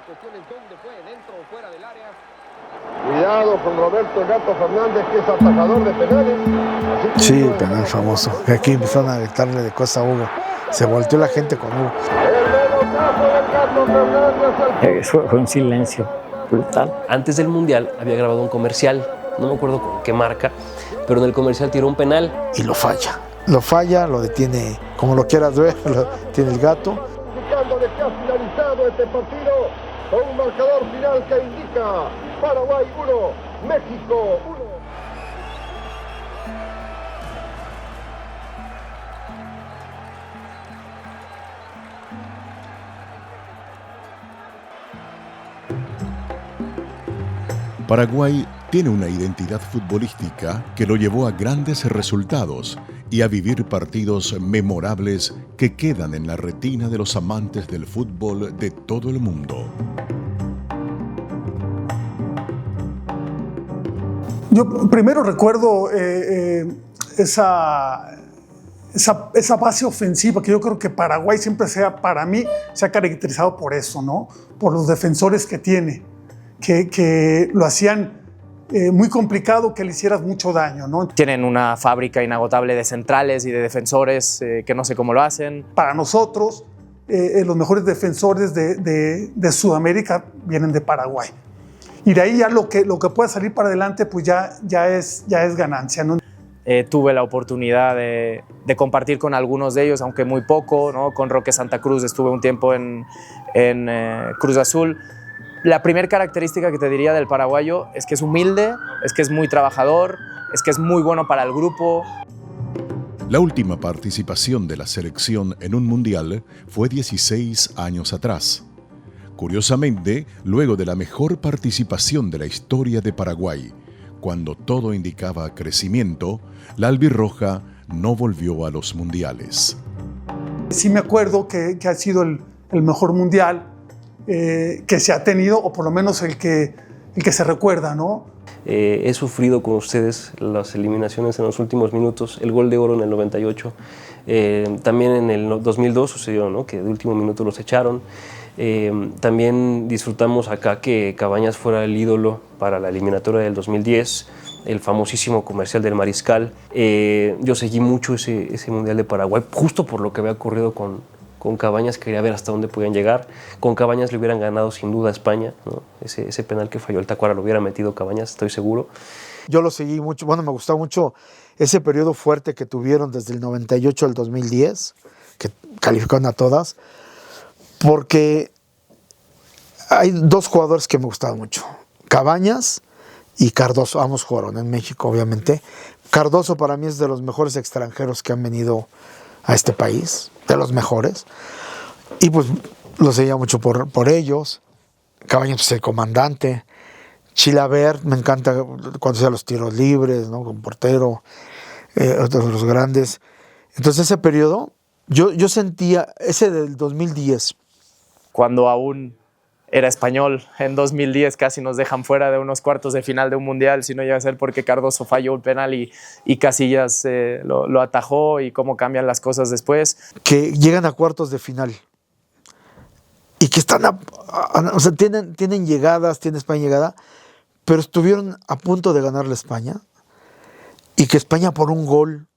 cuestión es dónde fue, dentro o fuera del área. Cuidado con Roberto El Gato Fernández, que es atajador de penales. Sí, penal famoso. Aquí empezaron a gritarle de cosas a Hugo. Se volteó la gente con Hugo. El pelotazo del Gato Fernández. Fue un silencio brutal. Antes del Mundial había grabado un comercial, no me acuerdo con qué marca, pero en el comercial tiró un penal. Y lo falla. Lo falla, lo detiene, como lo quieras ver, lo tiene el Gato. Indicando de que ha finalizado este partido con un marcador final que indica Paraguay 1, México 1. Paraguay tiene una identidad futbolística que lo llevó a grandes resultados y a vivir partidos memorables que quedan en la retina de los amantes del fútbol de todo el mundo. Yo primero recuerdo esa base ofensiva que yo creo que Paraguay siempre para mí se ha caracterizado por eso, ¿no? Por los defensores que tiene, que lo hacían muy complicado que le hicieras mucho daño, ¿no? Tienen una fábrica inagotable de centrales y de defensores que no sé cómo lo hacen. Para nosotros, los mejores defensores de Sudamérica vienen de Paraguay. Y de ahí ya lo que pueda salir para adelante, pues ya es ganancia, ¿no? Tuve la oportunidad de compartir con algunos de ellos, aunque muy poco, ¿no? Con Roque Santa Cruz estuve un tiempo en Cruz Azul. La primera característica que te diría del paraguayo es que es humilde, es que es muy trabajador, es que es muy bueno para el grupo. La última participación de la selección en un mundial fue 16 años atrás. Curiosamente, luego de la mejor participación de la historia de Paraguay, cuando todo indicaba crecimiento, la albirroja no volvió a los mundiales. Sí me acuerdo que ha sido el mejor mundial que se ha tenido, o por lo menos el que se recuerda, ¿no? He sufrido con ustedes las eliminaciones en los últimos minutos, el gol de oro en el 98, también en el 2002 sucedió, ¿no? Que de último minuto los echaron. También disfrutamos acá que Cabañas fuera el ídolo para la eliminatoria del 2010, el famosísimo comercial del Mariscal. Yo seguí mucho ese Mundial de Paraguay, justo por lo que había ocurrido con Cabañas. Quería ver hasta dónde podían llegar. Con Cabañas le hubieran ganado sin duda a España, ¿no? Ese penal que falló el Tacuara lo hubiera metido Cabañas, estoy seguro. Yo lo seguí mucho, bueno, me gustaba mucho ese periodo fuerte que tuvieron desde el 98 al 2010, que calificaron a todas, porque hay dos jugadores que me gustaban mucho, Cabañas y Cardoso. Ambos jugaron en México, obviamente. Cardoso para mí es de los mejores extranjeros que han venido a este país, de los mejores, y pues lo seguía mucho por ellos. Cabañas, pues el comandante. Chilavert, me encanta cuando hacía los tiros libres, ¿no? Con portero, otros de los grandes. Entonces ese periodo, yo sentía, ese del 2010. Cuando aún era español, en 2010 casi nos dejan fuera de unos cuartos de final de un mundial, si no llega a ser porque Cardoso falló un penal y Casillas lo atajó, y cómo cambian las cosas después. Que llegan a cuartos de final y que están, o sea, tienen llegadas, tiene España llegada, pero estuvieron a punto de ganarle a España, y que España por un gol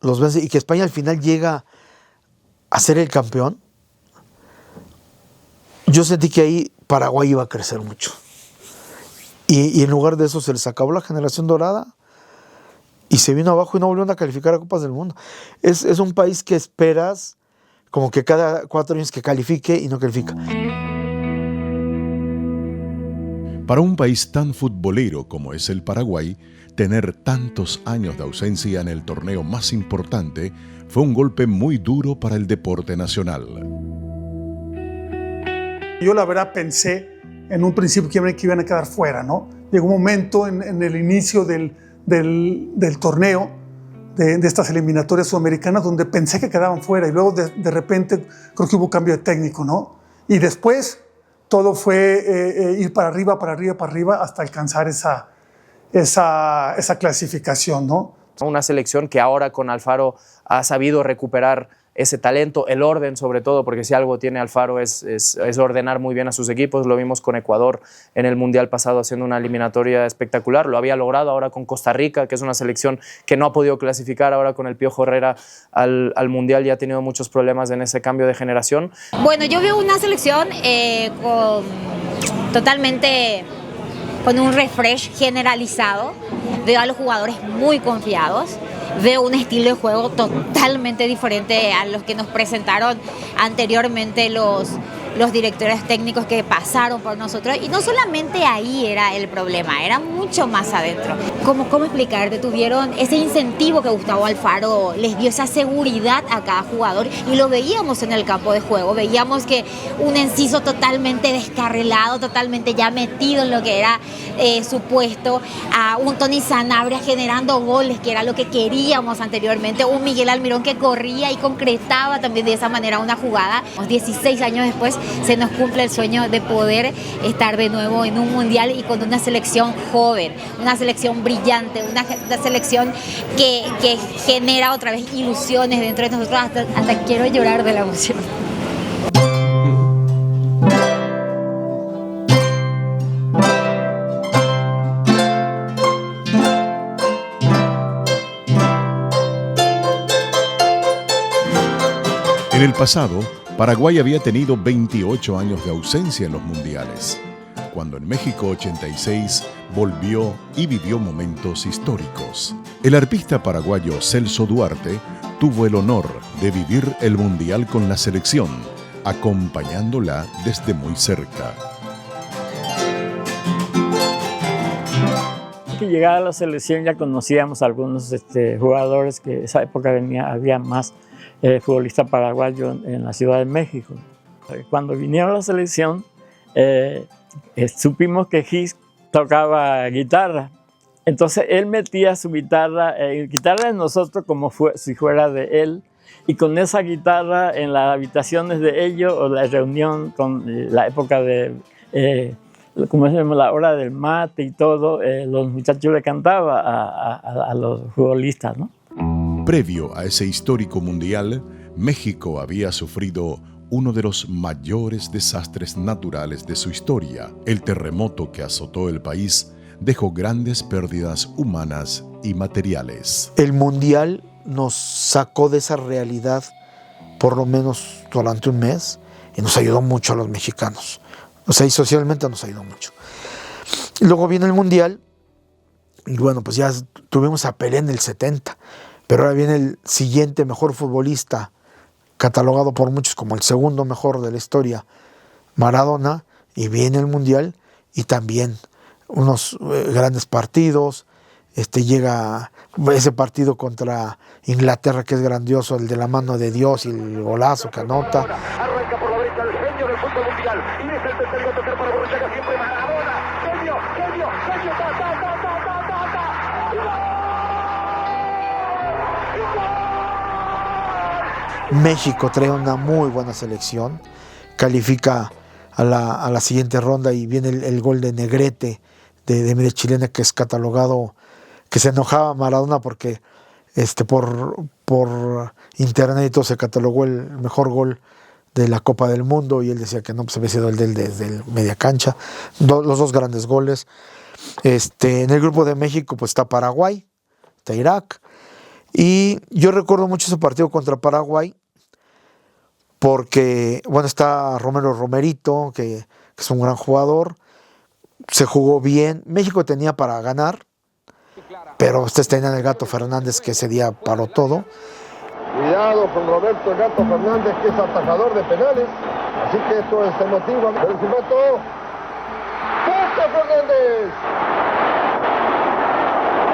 los vence, y que España al final llega a ser el campeón. Yo sentí que ahí Paraguay iba a crecer mucho. Y en lugar de eso se les acabó la generación dorada y se vino abajo y no volvieron a calificar a Copas del Mundo. Es un país que esperas como que cada 4 años que califique y no califica. Para un país tan futbolero como es el Paraguay, tener tantos años de ausencia en el torneo más importante fue un golpe muy duro para el deporte nacional. Yo la verdad pensé en un principio que iban a quedar fuera, ¿no? Llegó un momento en el inicio del torneo, de estas eliminatorias sudamericanas, donde pensé que quedaban fuera, y luego de repente creo que hubo cambio de técnico, ¿no? Y después todo fue ir para arriba, hasta alcanzar esa clasificación, ¿no? Una selección que ahora con Alfaro ha sabido recuperar ese talento, el orden sobre todo, porque si algo tiene Alfaro es ordenar muy bien a sus equipos. Lo vimos con Ecuador en el Mundial pasado haciendo una eliminatoria espectacular, lo había logrado ahora con Costa Rica, que es una selección que no ha podido clasificar ahora con el Piojo Herrera al Mundial y ha tenido muchos problemas en ese cambio de generación. Bueno, yo veo una selección totalmente con un refresh generalizado, veo a los jugadores muy confiados, veo un estilo de juego totalmente diferente a los que nos presentaron anteriormente los directores técnicos que pasaron por nosotros, y no solamente ahí era el problema, era mucho más adentro. ¿Cómo explicarte? Tuvieron ese incentivo que Gustavo Alfaro les dio, esa seguridad a cada jugador, y lo veíamos en el campo de juego. Veíamos que un Enciso totalmente descarrilado, totalmente ya metido en lo que era su puesto, a un Tony Sanabria generando goles, que era lo que queríamos anteriormente, un Miguel Almirón que corría y concretaba también de esa manera una jugada. 16 años después se nos cumple el sueño de poder estar de nuevo en un mundial y con una selección joven, una selección brillante, una selección que genera otra vez ilusiones dentro de nosotros. Hasta quiero llorar de la emoción. En el pasado, Paraguay había tenido 28 años de ausencia en los mundiales, cuando en México 86 volvió y vivió momentos históricos. El arpista paraguayo Celso Duarte tuvo el honor de vivir el mundial con la selección, acompañándola desde muy cerca. Que llegaba a la selección ya conocíamos a algunos jugadores que en esa época había más futbolista paraguayo en la Ciudad de México. Cuando vinieron a la selección, supimos que Gis tocaba guitarra. Entonces él metía su guitarra de nosotros como si fuera de él, y con esa guitarra en las habitaciones de ellos, o la reunión con la época de como se llama, la hora del mate y todo, los muchachos le cantaban a los futbolistas, ¿no? Previo a ese histórico mundial, México había sufrido uno de los mayores desastres naturales de su historia. El terremoto que azotó el país dejó grandes pérdidas humanas y materiales. El mundial nos sacó de esa realidad por lo menos durante un mes y nos ayudó mucho a los mexicanos. O sea, y socialmente nos ayudó mucho. Luego viene el mundial y bueno, pues ya tuvimos a Pelé en el 70. Pero ahora viene el siguiente mejor futbolista, catalogado por muchos como el segundo mejor de la historia, Maradona, y viene el Mundial y también unos grandes partidos. Llega ese partido contra Inglaterra, que es grandioso, el de la mano de Dios y el golazo que anota. Arranca por la derecha el genio del fútbol mundial. Y es el tercer para Borruchaga, siempre Maradona. Genio, México trae una muy buena selección, califica a la siguiente ronda y viene el gol de Negrete de media chilena, que es catalogado, que se enojaba Maradona porque por internet y todo se catalogó el mejor gol de la Copa del Mundo, y él decía que no, pues había sido el desde el media cancha. Los dos grandes goles. En el grupo de México pues está Paraguay, está Irak, y yo recuerdo mucho ese partido contra Paraguay porque, bueno, está Romero Romerito, que es un gran jugador, se jugó bien, México tenía para ganar, pero ustedes tenían el Gato Fernández, que ese día paró todo. Cuidado con Roberto el Gato Fernández, que es atajador de penales, así que esto es emotivo. El silbato, Gato Fernández.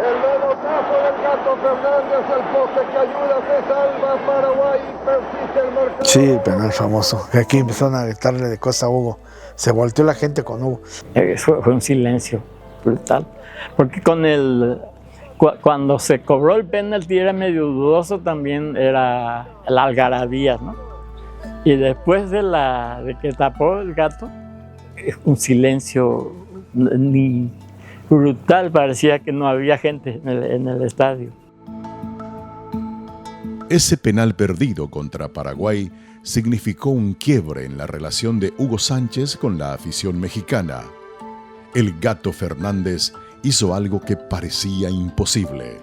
El manotazo del Gato Fernández al poste que ayuda, se salva Paraguay y persiste el marcador. Sí, el penal famoso, que aquí empezaron a gritarle de cosas a Hugo. Se volteó la gente con Hugo. Fue un silencio brutal, porque cuando se cobró el penalti era medio dudoso también, era la algarabía, ¿no? Y después de que tapó el Gato, un silencio ni brutal, parecía que no había gente en el estadio. Ese penal perdido contra Paraguay significó un quiebre en la relación de Hugo Sánchez con la afición mexicana. El Gato Fernández hizo algo que parecía imposible: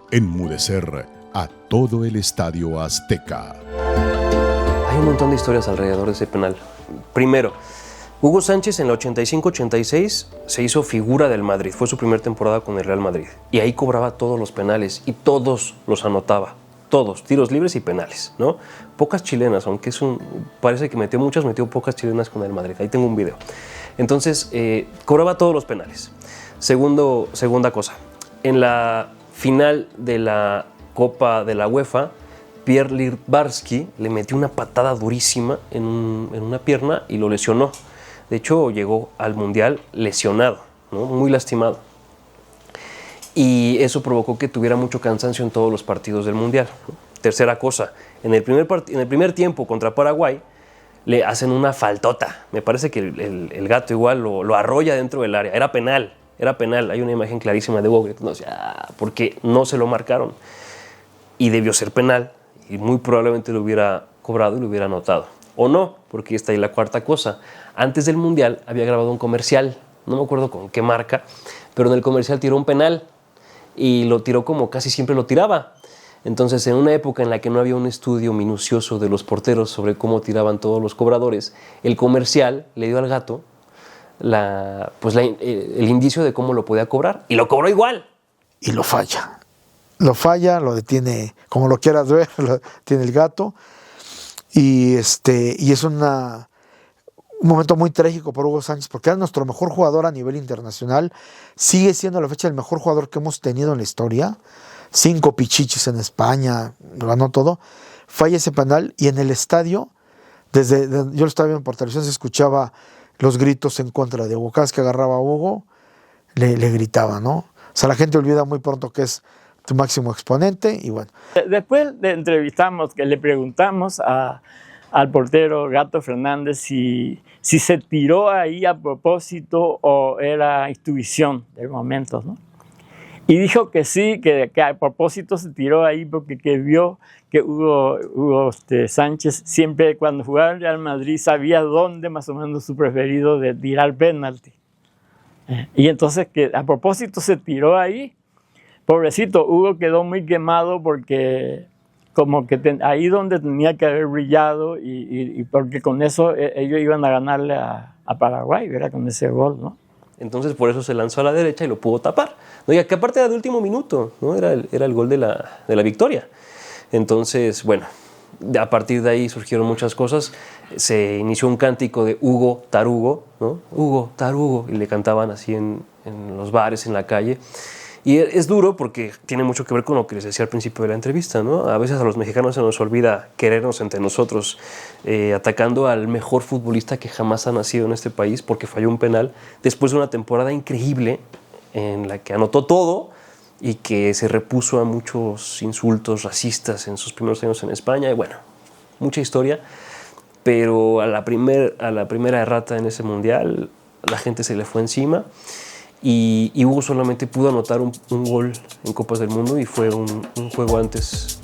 enmudecer a todo el estadio azteca. Hay un montón de historias alrededor de ese penal. Primero, Hugo Sánchez en la 85-86 se hizo figura del Madrid. Fue su primera temporada con el Real Madrid. Y ahí cobraba todos los penales y todos los anotaba. Todos, tiros libres y penales, ¿no? Pocas chilenas, aunque parece que metió pocas chilenas con el Madrid. Ahí tengo un video. Entonces, cobraba todos los penales. Segunda cosa, en la final de la Copa de la UEFA, Pierre Littbarski le metió una patada durísima en una pierna y lo lesionó. De hecho, llegó al Mundial lesionado, ¿no? Muy lastimado. Y eso provocó que tuviera mucho cansancio en todos los partidos del Mundial. Tercera cosa, en el primer tiempo contra Paraguay le hacen una faltota. Me parece que el Gato igual lo arrolla dentro del área. Era penal. Hay una imagen clarísima de Hugo gritando, porque no se lo marcaron. Y debió ser penal. Y muy probablemente lo hubiera cobrado y lo hubiera anotado. O no, porque está ahí la cuarta cosa. Antes del Mundial había grabado un comercial, no me acuerdo con qué marca, pero en el comercial tiró un penal y lo tiró como casi siempre lo tiraba. Entonces, en una época en la que no había un estudio minucioso de los porteros sobre cómo tiraban todos los cobradores, el comercial le dio al Gato el indicio de cómo lo podía cobrar y lo cobró igual. Y lo falla. Lo detiene, como lo quieras ver, lo tiene el Gato. Y es un momento muy trágico por Hugo Sánchez, porque era nuestro mejor jugador a nivel internacional. Sigue siendo a la fecha el mejor jugador que hemos tenido en la historia. 5 pichichis en España, lo ganó todo. Falla ese penal y en el estadio, yo lo estaba viendo por televisión, se escuchaba los gritos en contra de Hugo. Cada vez que agarraba a Hugo, le gritaba, ¿no? O sea, la gente olvida muy pronto que es tu máximo exponente y bueno. Después le preguntamos al portero Gato Fernández si se tiró ahí a propósito o era intuición del momento, ¿no? Y dijo que sí, que a propósito se tiró ahí porque que vio que Hugo Sánchez siempre cuando jugaba en Real Madrid sabía dónde más o menos su preferido de tirar penalti. Y entonces que a propósito se tiró ahí. Pobrecito, Hugo quedó muy quemado porque como que ahí donde tenía que haber brillado y porque con eso ellos iban a ganarle a Paraguay, ¿verdad? Con ese gol, ¿no? Entonces por eso se lanzó a la derecha y lo pudo tapar, ¿no? Y que aparte era de último minuto, ¿no? Era el gol de la victoria. Entonces, bueno, a partir de ahí surgieron muchas cosas. Se inició un cántico de Hugo Tarugo, ¿no? Hugo Tarugo, y le cantaban así en los bares, en la calle. Y es duro porque tiene mucho que ver con lo que les decía al principio de la entrevista, ¿no? A veces a los mexicanos se nos olvida querernos entre nosotros, atacando al mejor futbolista que jamás ha nacido en este país porque falló un penal después de una temporada increíble en la que anotó todo y que se repuso a muchos insultos racistas en sus primeros años en España. Y bueno, mucha historia, pero a la primera errata en ese mundial la gente se le fue encima. Y Hugo solamente pudo anotar un gol en Copas del Mundo y fue un juego antes